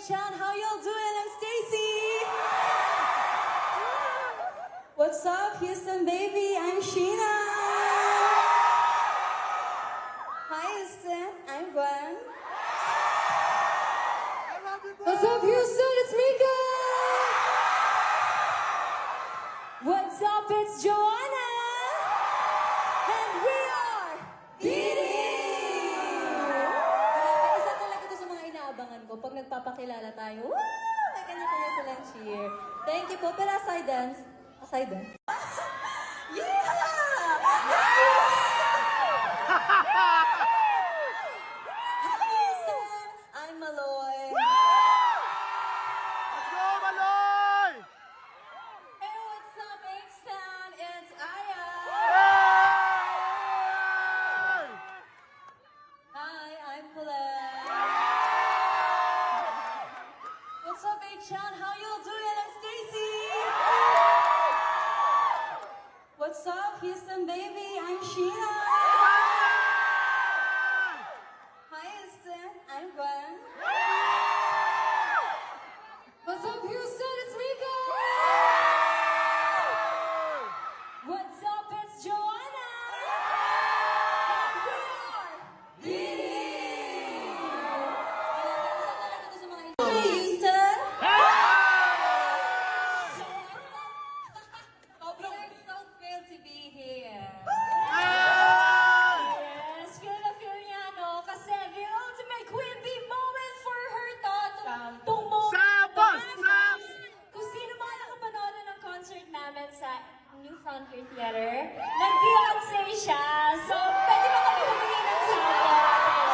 Chan, how y'all doing? I'm Stacy. What's up, Houston baby? I'm Sheena. Hi Houston, I'm Gwen. What's up Houston? It's Mika. What's up? It's Joanna. And we are BD! Grabe, isa talaga ito sa mga inaabangan ko pag nagpapakilala tayo. Woo! May kanya-kanya silang cheer. Thank you po. Pero aside dance. Yeah! Hi, Houston! I'm Maloy. Let's go, Maloy! Hey, what's up, H-Town? It's Aya. Hey! Hi, I'm Colette. What's up, H-Town? How y'all doing? I'm Stacy. What's up, Houston baby? I'm Sheena. Hi, Houston. I'm Gwen. What's up, Houston? It's Mika. What's up? It's Joanna. And we are Hey, Houston. We're so thrilled to be here. Yes, feel na feel niya, no? Kasi the ultimate queen bee moment for her to. Itong moment. Sabas! Kung sino mga nakapanood ng concert namin sa New Frontier Theater, nag-Beyonce siya. So, pwede ba kami humingi ng sample?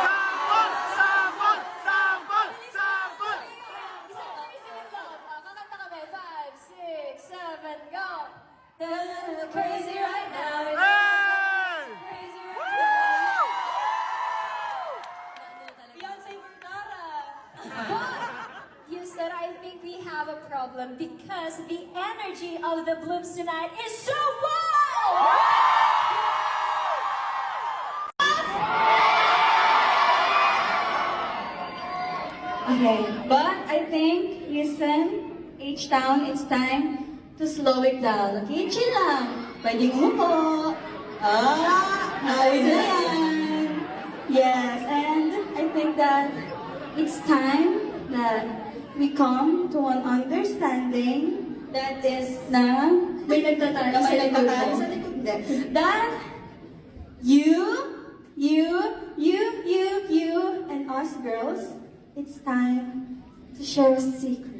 Sabon! Sabon! Sabon! Isang crazy with love. Kakanta kami. 5, 6, 7, go! Crazy right now. It's Hey! crazy right now. Beyonce Vergara. But, Houston, I think we have a problem because the energy of the Blooms tonight is so wild! Okay, but I think, Houston, H-Town, it's time to slow it down. Okay, chill lang. Pwedeng umupo. Ayos na yan. Yes, and I think that it's time that we come to an understanding that is na may nagtatalo sa likod. That you, and us girls, it's time to share a secret.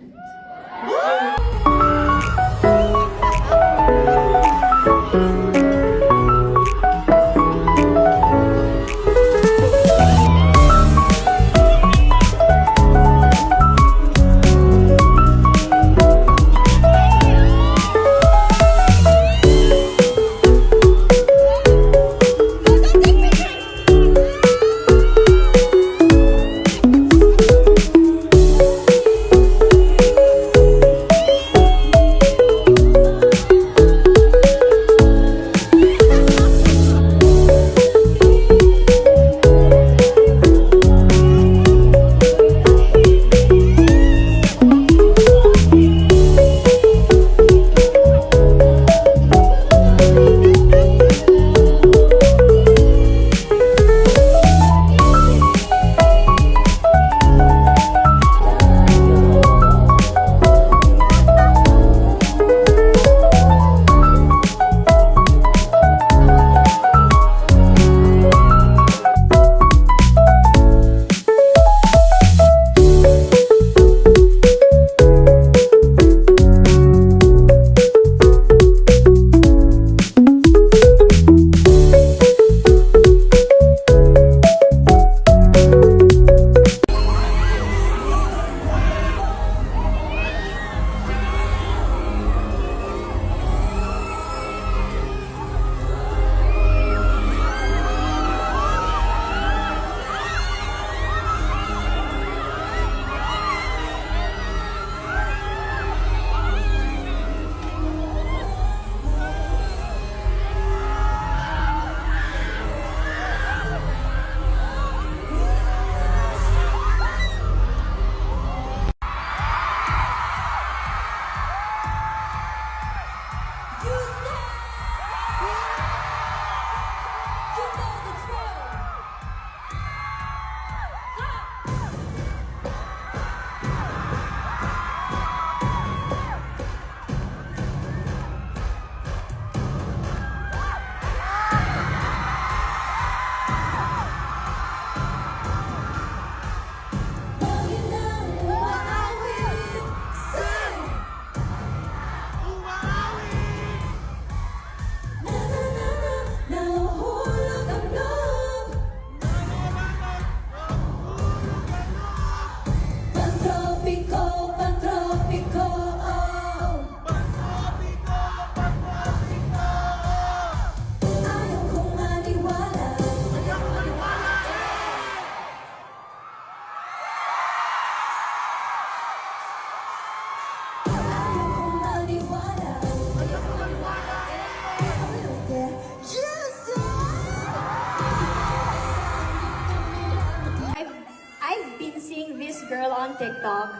TikTok.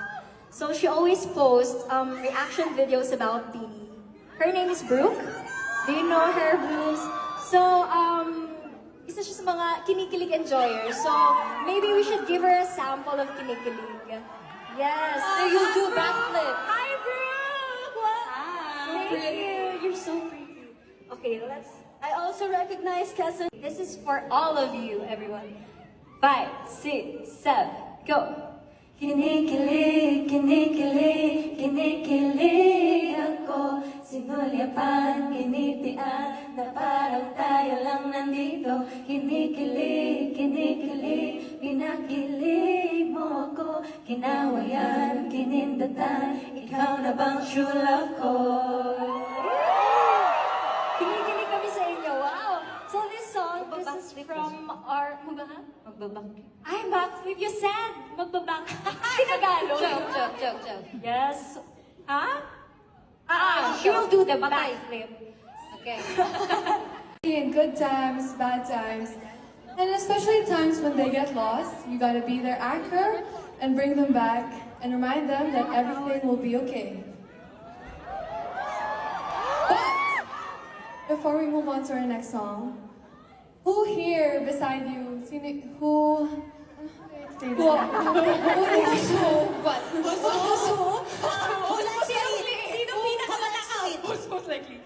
So she always posts reaction videos about Didi. Her name is Brooke. Do you know her, Blooms? So, isa siya sa mga kinikilig enjoyers. So, maybe we should give her a sample of kinikilig. Yes. So you'll do backflip. Hi, Brooke! What? Hi. Thank you. You're so pretty. Okay, I also recognize Quezon. This is for all of you, everyone. 5, 6, 7, go. Kinikilig, kinikilig, kinikilig ako. Sinulyapan, kinitian, na parang tayo lang nandito. Kinikilig, kinikilig, pinakilig mo ako. Kinawayan, kinindatan, ikaw na bang true love ko? Kinikilig kami sa inyo, wow! So this song, this is from our... Magbabak. Ay, backflip. You said magbabak. Tagalog. Joke. Yes. Huh? She will do the backflip. Okay. In good times, bad times, and especially times when they get lost, you gotta be their anchor and bring them back and remind them that everything will be okay. But before we move on to our next song, who here beside you, who say this? What? Sino pinakamalakit? Most likely.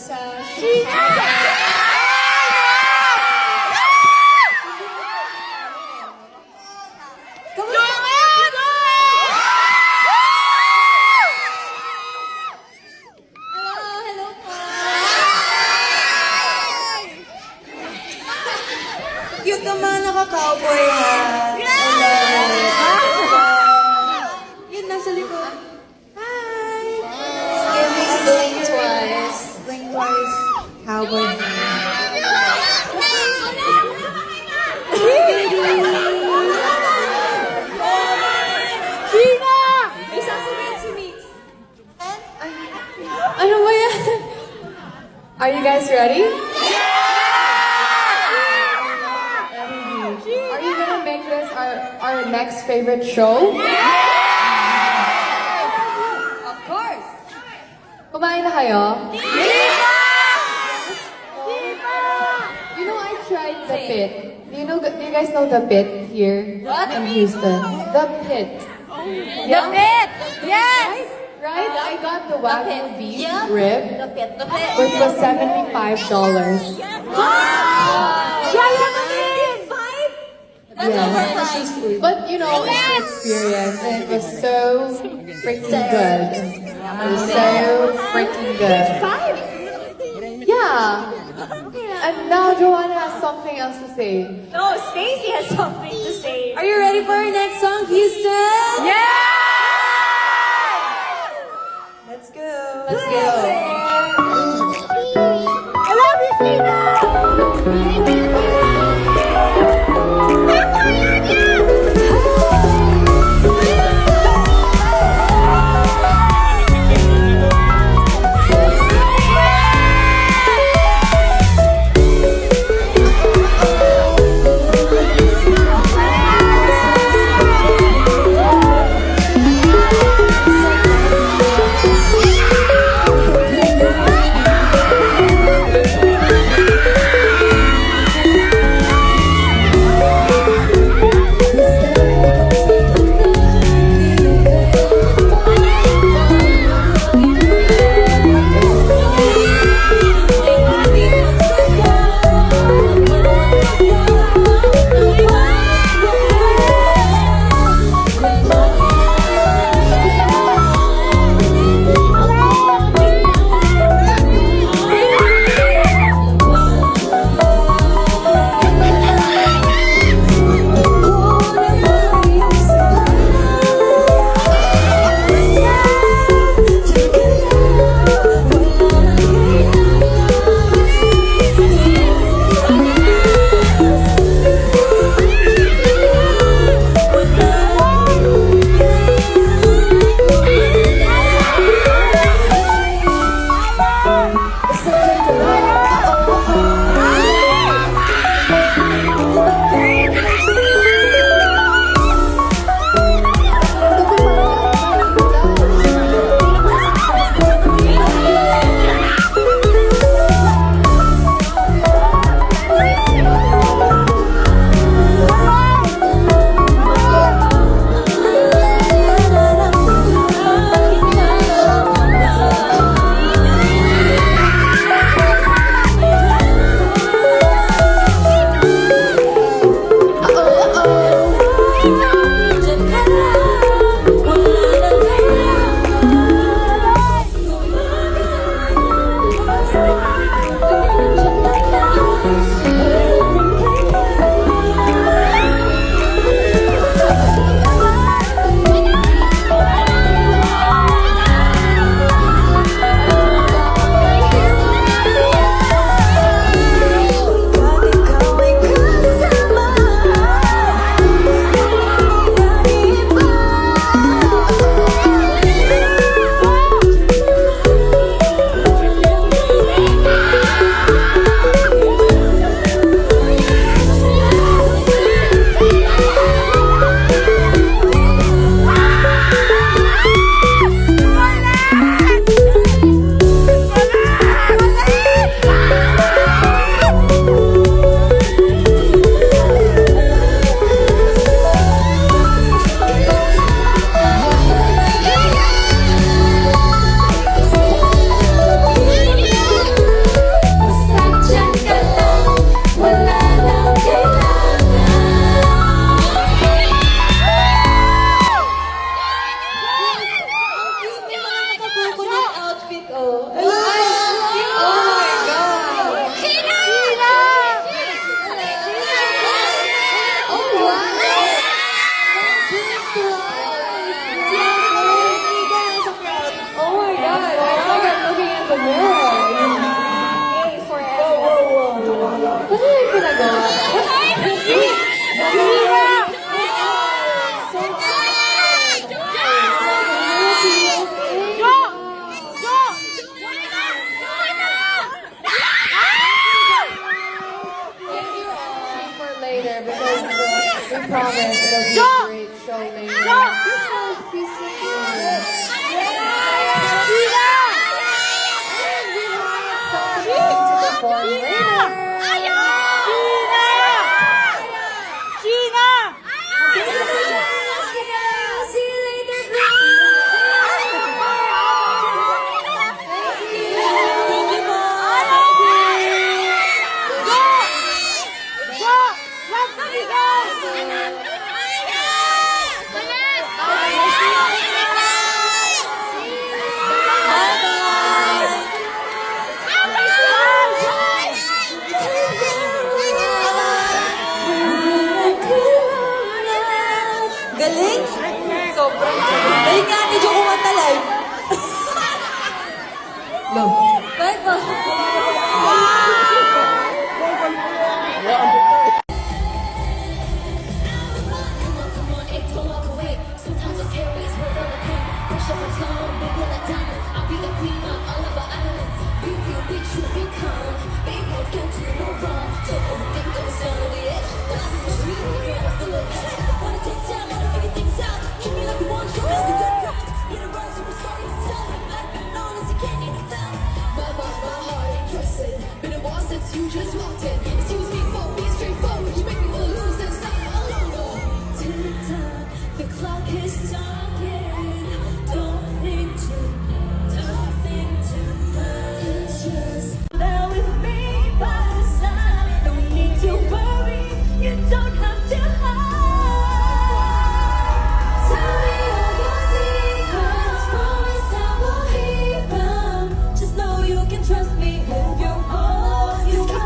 sa Chicago. Hello po. Cute naman, naka-cowboy hat. Yun, nasa likod. Hi! Give me a blink twice. Blink twice. Cowboy hat. Gina! May sasabihin si Mix. Ano ba yan? Are you guys ready? Are you gonna make this our next favorite show? Of course! Kumain na kayo? You know, I tried the pit. Do you guys know the pit here in Houston? The pit. The pit! Yes! Right? I got the Wagyu beef Yeah. rib, The pit, the pit. which was $75. Yeah, 75? That's Yeah. overpriced. But you know, it's an experience and it was so freaking good. It was so freaking good. Yeah. And now Joanna has something else to say. No, Stacy has something to say. Are you ready for our next song, Houston? Yeah! Let's go. Let's go. I love you, Sheena! I promise it'll be a great show later. Be singing. To perform later. See you later, Galing? Sobrang galing nga ni Jo kumanta live. Bye po. You just walked in. Excuse me for being straightforward. You make me wanna lose this time all over. Tick-tock, the clock is ticking. Don't think too much. It's just there with me by the side. No need to worry. You don't have to hide. Tell me all your secrets. Promise I will hear them. Just know you can trust me with your heart. You can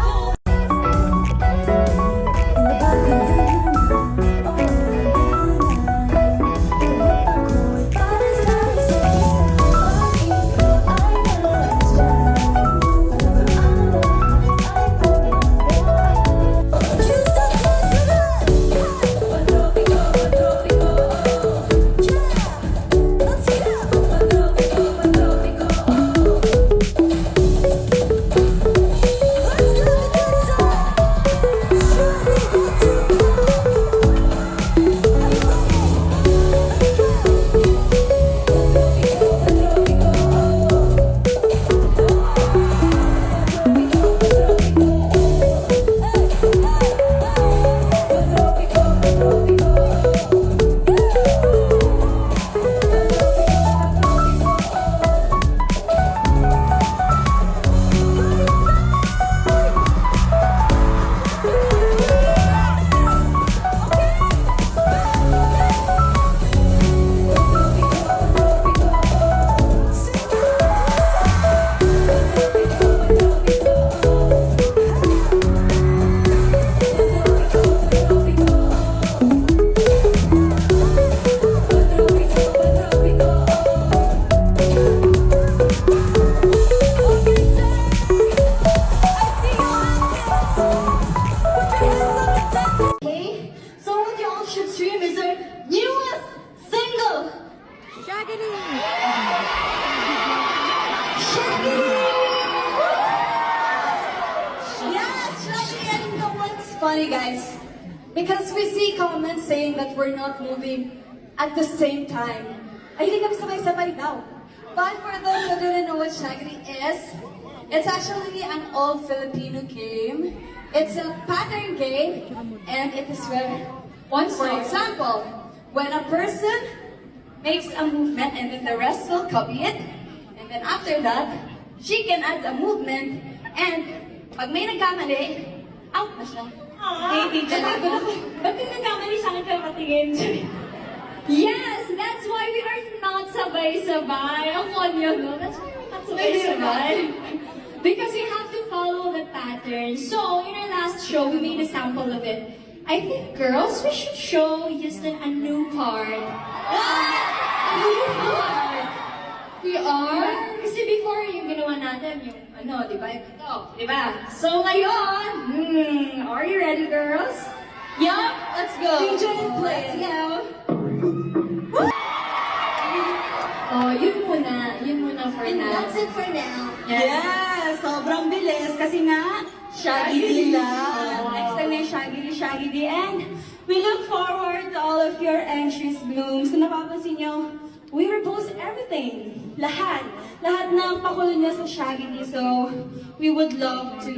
funny, guys, because we see comments saying that we're not moving at the same time. Ay, hindi kami sabay-sabay daw. But for those who didn't know what Shagri is, it's actually an old Filipino game. It's a pattern game, and it is where, for example, when a person makes a movement and then the rest will copy it, and then after that, she can add a movement, and pag may nagkamali, out na siya. Baby, ba't yung nagkamali sa akin kayo patingin? Yes, that's why we are not sabay-sabay. Ang konyo, no? That's why we're not sabay-sabay. Because you have to follow the pattern. So, in our last show, we made a sample of it. I think, girls, we should show Houston a new part. A new part? We are? Kasi before, yung ginawa natin, yung ano, di ba? Ito, di ba? So, ngayon, are you ready, girls? Yup, let's go. DJ and play. Let's go. Oh, yun muna for And now. that's it for now. Yes. Sobrang bilis kasi nga, Shaggy D lang. Next time may Shaggy D. And We look forward to all of your entries, Blooms. Kung napapansin nyo, we repost everything. Lahat. Lahat ng pakulo niya sa Shaggy D. So, we would love to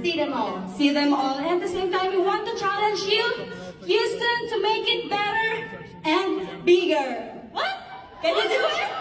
See them all. see them all. And at the same time, we want to challenge you, Houston, to make it better and bigger. What? Can you do it?